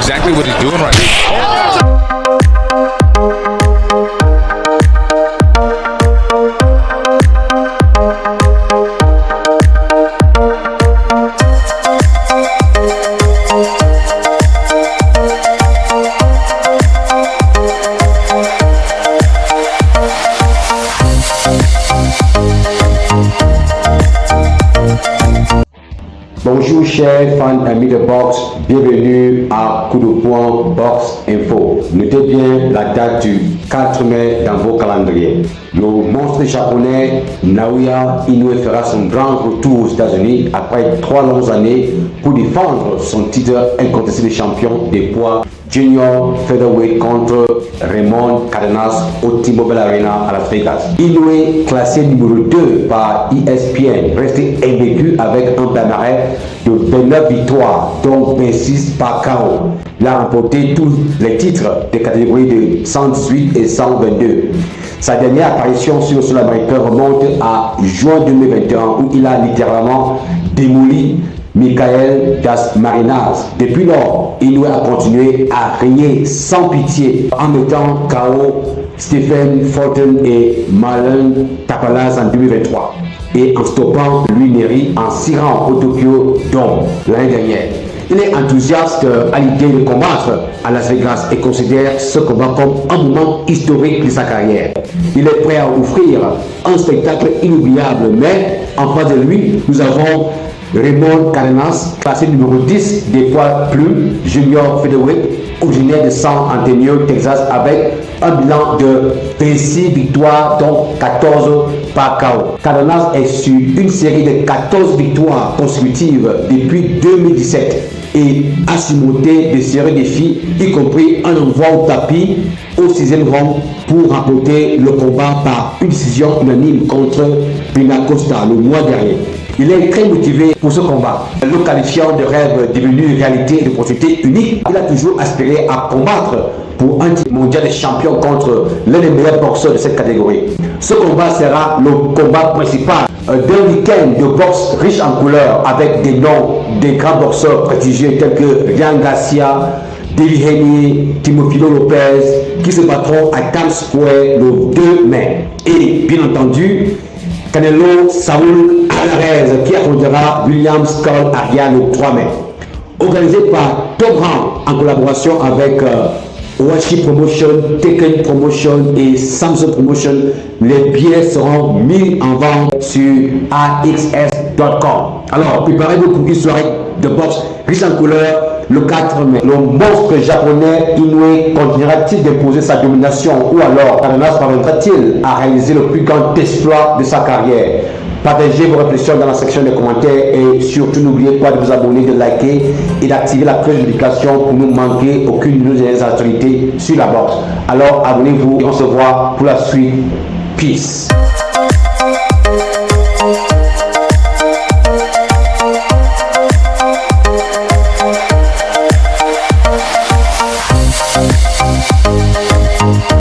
exactly what he's doing right now. Bonjour chers fans amis de boxe, bienvenue à Coup de Poing Boxe Info. Notez bien la date du 4 mai dans vos calendriers. Le monstre japonais Naoya Inoue fera son grand retour aux États-Unis après 3 longues années pour défendre son titre incontesté de champion des poids Junior Featherweight contre Raymond Cardenas au T-Mobile Arena à Las Vegas. Inoue, classé numéro 2 par ESPN, resté invaincu avec un palmarès de 29 victoires, dont 26 par KO. Il a remporté tous les titres des catégories de 118 et 122. Sa dernière apparition sur le sol américain remonte à juin 2021 où il a littéralement démoli Michael Das Marinas. Depuis lors, Inoue a continué à régner sans pitié en mettant KO Stephen Fulton et Marlon Tapalaz en 2023 et en stoppant Louis Neri en 6 rounds au Tokyo Dome l'année dernière. Il est enthousiaste à l'idée de combattre à Las Vegas et considère ce combat comme un moment historique de sa carrière. Il est prêt à offrir un spectacle inoubliable, mais en face de lui, nous avons Raymond Cardenas, classé numéro 10 des poids plumes Junior Featherweight, originaire de San Antonio, Texas, avec un bilan de 26 victoires, dont 14 par KO. Cardenas est sur une série de 14 victoires consécutives depuis 2017 et a surmonté de sérieux défis, y compris un envoi au tapis au 6e round pour remporter le combat par une décision unanime contre Pena Costa le mois dernier. Il est très motivé pour ce combat. Le qualifiant de rêve devenu réalité et de possibilité unique, il a toujours aspiré à combattre pour un titre mondial de champion contre l'un des meilleurs boxeurs de cette catégorie. Ce combat sera le combat principal d'un week-end de boxe riche en couleurs avec des noms des grands boxeurs prestigieux tels que Ryan Garcia, David Haney, Teofimo Lopez qui se battront à Times Square le 2 mai. Et bien entendu, Canelo Saúl Alvarez qui affrontera William Skull Ariane le 3 mai. Organisé par Top Rank en collaboration avec Owashi Promotion, Tekken Promotion et Samsung Promotion, les billets seront mis en vente sur AXS.com. Alors, préparez-vous pour une soirée de boxe riche en couleurs le 4 mai. Le monstre japonais Inoue continuera-t-il d'imposer sa domination ou alors Cardenas parviendra-t-il à réaliser le plus grand exploit de sa carrière? Partagez vos réflexions dans la section des commentaires et surtout n'oubliez pas de vous abonner, de liker et d'activer la cloche de notification pour ne manquer aucune de nos actualités sur la boxe. Alors abonnez-vous et on se voit pour la suite. Peace.